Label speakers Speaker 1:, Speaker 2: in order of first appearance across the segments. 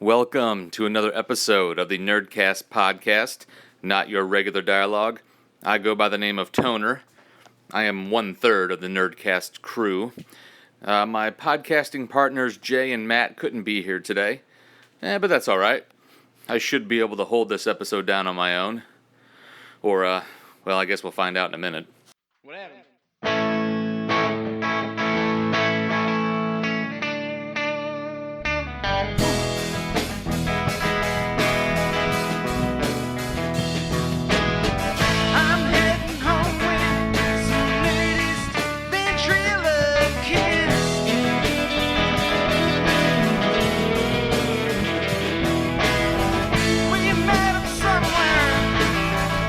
Speaker 1: Welcome to another episode of the Nyrdcast podcast, not your regular dialogue. I go by the name of Toner. I am 1/3 of the Nyrdcast crew. My podcasting partners Jay and Matt couldn't be here today, but that's all right. I should be able to hold this episode down on my own. Or, well, I guess we'll find out in a minute.
Speaker 2: What happened? I'm heading home with some latest ventriloquist. We met him somewhere,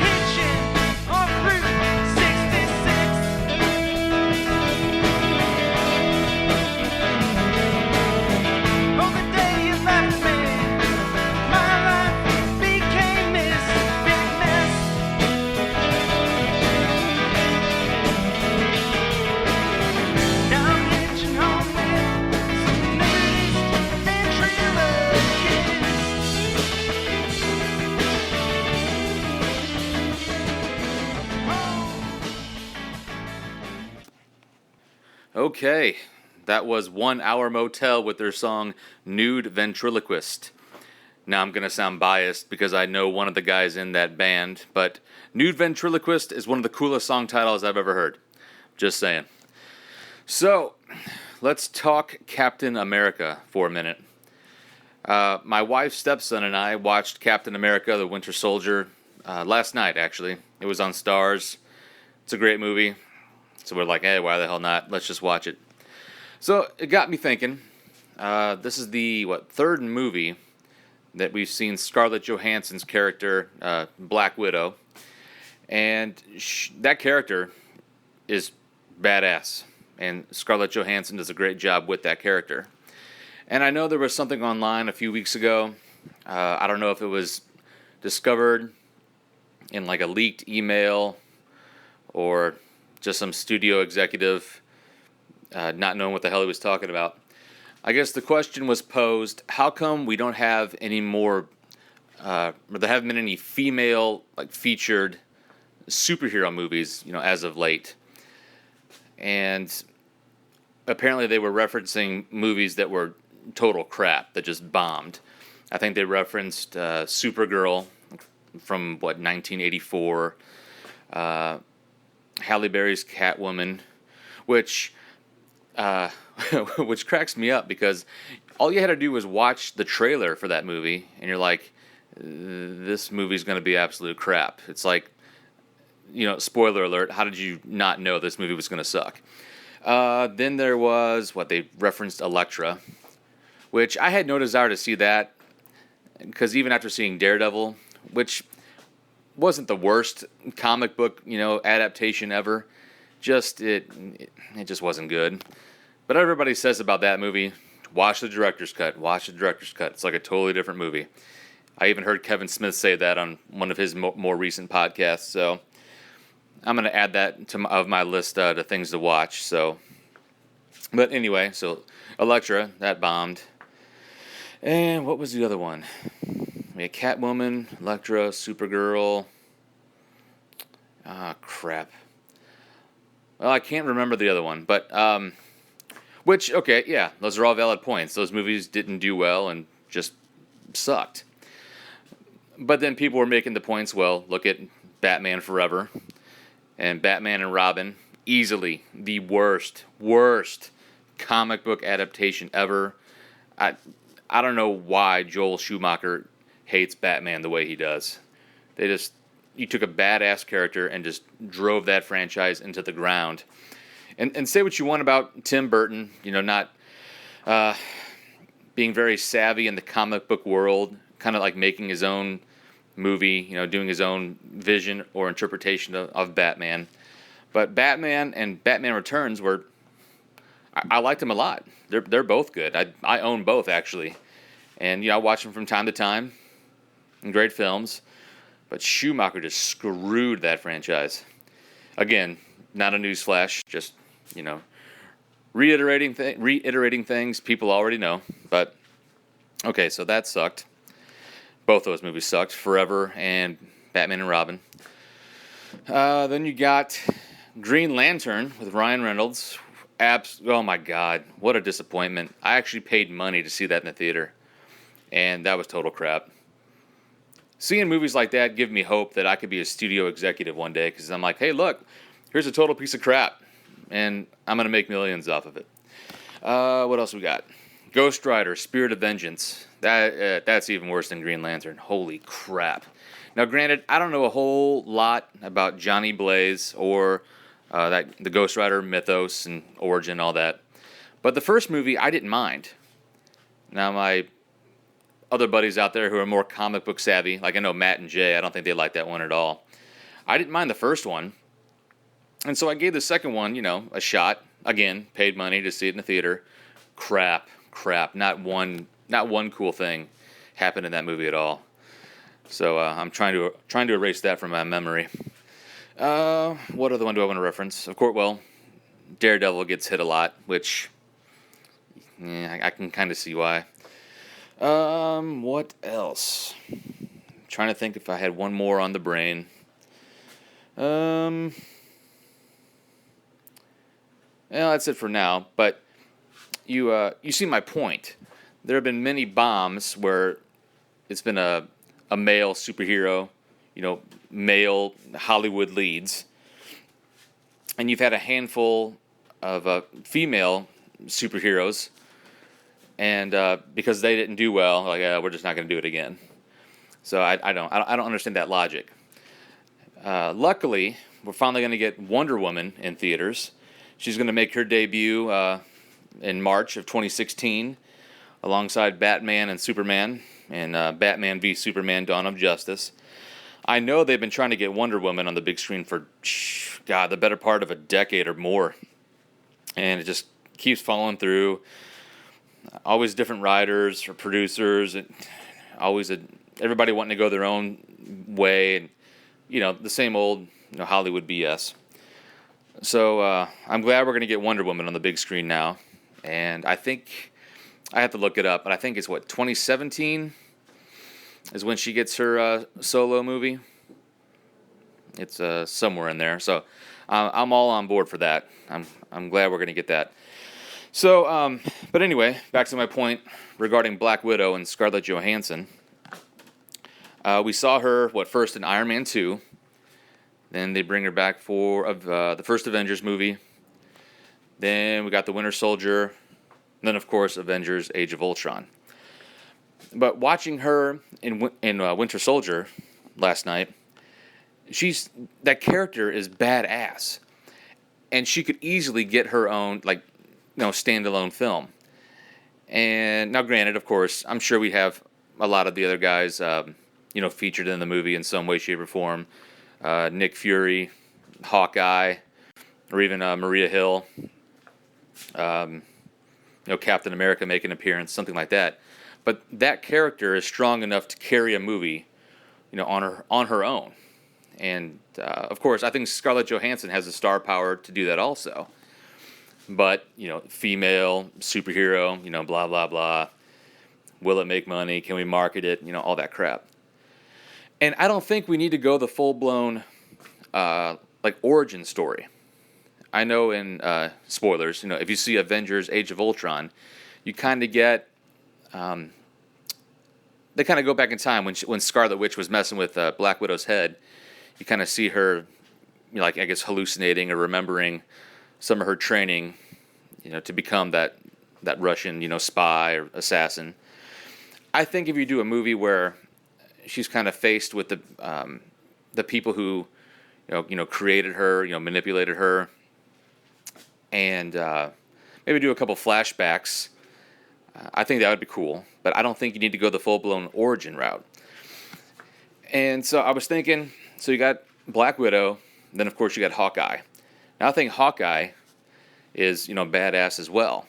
Speaker 2: hitching off Route 66. On the day you left me, my life became this big mess. Now I'm hitching home with some latest ventriloquist.
Speaker 1: Okay, that was 1 Hour Motel with their song Nude Ventriloquist. Now I'm going to sound biased because I know one of the guys in that band, but Nude Ventriloquist is one of the coolest song titles I've ever heard. Just saying. So, let's talk Captain America for a minute. My wife's stepson and I watched Captain America, the Winter Soldier, last night, actually. It was on Stars. It's a great movie. So we're like, hey, why the hell not? Let's just watch it. So it got me thinking. This is the, third movie that we've seen Scarlett Johansson's character, Black Widow. And that character is badass. And Scarlett Johansson does a great job with that character. And I know there was something online a few weeks ago. I don't know if it was discovered in like a leaked email or just some studio executive not knowing what the hell he was talking about. I guess the question was posed, how come we don't have any more, or there haven't been any female featured superhero movies, as of late. And apparently they were referencing movies that were total crap, that just bombed. I think they referenced Supergirl from, 1984, Halle Berry's Catwoman, which cracks me up because all you had to do was watch the trailer for that movie, and you're like, this movie's going to be absolute crap. It's like, spoiler alert, how did you not know this movie was going to suck? Then there was, they referenced Elektra, which I had no desire to see that, because even after seeing Daredevil, which wasn't the worst comic book, adaptation ever. It just wasn't good. But everybody says about that movie, watch the director's cut. It's like a totally different movie. I even heard Kevin Smith say that on one of his more recent podcasts. So I'm going to add that to my list to things to watch. So, but anyway, so Elektra, that bombed. And what was the other one? We had Catwoman, Elektra, Supergirl. Crap. Well, I can't remember the other one, but, those are all valid points. Those movies didn't do well and just sucked. But then people were making the points, look at Batman Forever and Batman and Robin. Easily the worst comic book adaptation ever. I don't know why Joel Schumacher hates Batman the way he does. You took a badass character and just drove that franchise into the ground. And say what you want about Tim Burton, not being very savvy in the comic book world, kind of like making his own movie, doing his own vision or interpretation of Batman. But Batman and Batman Returns I liked them a lot. They're both good. I own both, actually. And, I watch them from time to time. Great films. But Schumacher just screwed that franchise. Again, not a newsflash, just, reiterating things people already know. But Okay, so that sucked. Both those movies sucked. Forever and Batman and Robin. Then you got Green Lantern with Ryan Reynolds. Oh my God, what a disappointment. I actually paid money to see that in the theater, and that was total crap. Seeing movies like that give me hope that I could be a studio executive one day, because I'm like, hey, look, here's a total piece of crap, and I'm going to make millions off of it. What else we got? Ghost Rider, Spirit of Vengeance. That's even worse than Green Lantern. Holy crap. Now, granted, I don't know a whole lot about Johnny Blaze or the Ghost Rider mythos and origin, all that. But the first movie, I didn't mind. Now, my other buddies out there who are more comic book savvy, like I know Matt and Jay, I don't think they like that one at all. I didn't mind the first one. And so I gave the second one, a shot. Again, paid money to see it in the theater. Crap. Not one cool thing happened in that movie at all. So I'm trying to erase that from my memory. What other one do I want to reference? Of course, well, Daredevil gets hit a lot, which I can kind of see why. What else? I'm trying to think if I had one more on the brain. Well, that's it for now. But you see my point. There have been many bombs where it's been a male superhero, male Hollywood leads, and you've had a handful of female superheroes, and because they didn't do well, like we're just not going to do it again. So I don't understand that logic. Luckily, we're finally going to get Wonder Woman in theaters. She's going to make her debut in March of 2016, alongside Batman and Superman in Batman v Superman: Dawn of Justice. I know they've been trying to get Wonder Woman on the big screen for, the better part of a decade or more. And it just keeps falling through. Always different writers or producers. And always everybody wanting to go their own way. And, the same old Hollywood BS. So I'm glad we're going to get Wonder Woman on the big screen now. And I think, I have to look it up, but I think it's 2017 is when she gets her solo movie. It's somewhere in there. So I'm all on board for that. I'm glad we're going to get that. So, but anyway, back to my point regarding Black Widow and Scarlett Johansson. We saw her, first in Iron Man 2. Then they bring her back for the first Avengers movie. Then we got the Winter Soldier. And then, of course, Avengers Age of Ultron. But watching her in Winter Soldier last night, that character is badass. And she could easily get her own, standalone film. And now, granted, of course, I'm sure we have a lot of the other guys, featured in the movie in some way, shape, or form. Nick Fury, Hawkeye, or even Maria Hill. Captain America make an appearance, something like that. But that character is strong enough to carry a movie, on her own. And of course, I think Scarlett Johansson has the star power to do that also. But female superhero, blah blah blah. Will it make money? Can we market it? All that crap. And I don't think we need to go the full blown origin story. I know in spoilers, if you see Avengers Age of Ultron, you kind of get, they kind of go back in time when Scarlet Witch was messing with Black Widow's head. You kind of see her, hallucinating or remembering some of her training, to become that Russian, spy or assassin. I think if you do a movie where she's kind of faced with the people who, created her, manipulated her, and maybe do a couple flashbacks, I think that would be cool. But I don't think you need to go the full-blown origin route. And so I was thinking, so you got Black Widow, then of course you got Hawkeye. Now I think Hawkeye is, badass as well.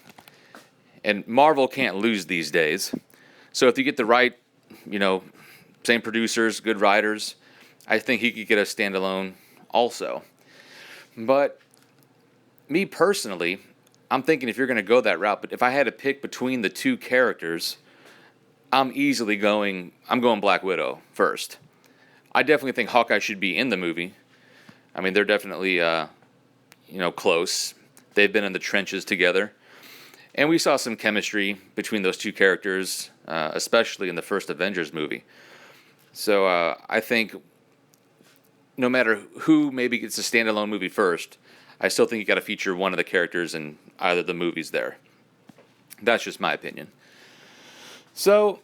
Speaker 1: And Marvel can't lose these days. So if you get the right, same producers, good writers, I think he could get a standalone also. But me personally, I'm thinking if you're going to go that route, but if I had to pick between the two characters, I'm going Black Widow first. I definitely think Hawkeye should be in the movie. I mean, they're definitely, close. They've been in the trenches together. And we saw some chemistry between those two characters, especially in the first Avengers movie. So I think no matter who maybe gets a standalone movie first, I still think you got to feature one of the characters in either of the movies there. That's just my opinion. So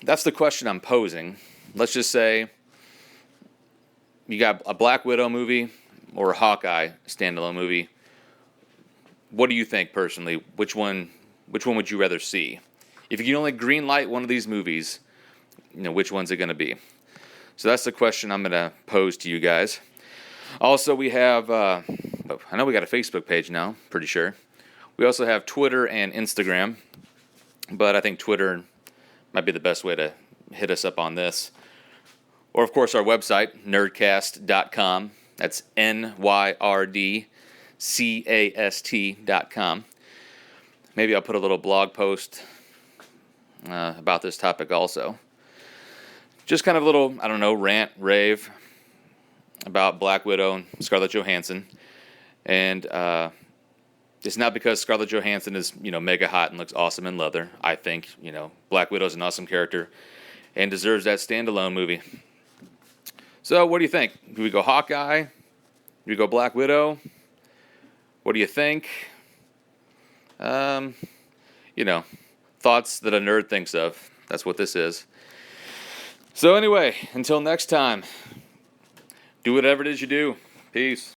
Speaker 1: that's the question I'm posing. Let's just say you got a Black Widow movie or a Hawkeye standalone movie. What do you think personally? Which one would you rather see? If you can only green light one of these movies, which one's it going to be? So that's the question I'm going to pose to you guys. Also, we have, I know we got a Facebook page now, pretty sure. We also have Twitter and Instagram, but I think Twitter might be the best way to hit us up on this. Or, of course, our website, Nyrdcast.com. That's NYRDCAST.com. Maybe I'll put a little blog post about this topic also. Just kind of a little, rant, rave about Black Widow and Scarlett Johansson. And it's not because Scarlett Johansson is, mega hot and looks awesome in leather. I think, Black Widow's an awesome character and deserves that standalone movie. So what do you think? Do we go Hawkeye? Do we go Black Widow? What do you think? Thoughts that a nerd thinks of. That's what this is. So anyway, until next time, do whatever it is you do. Peace.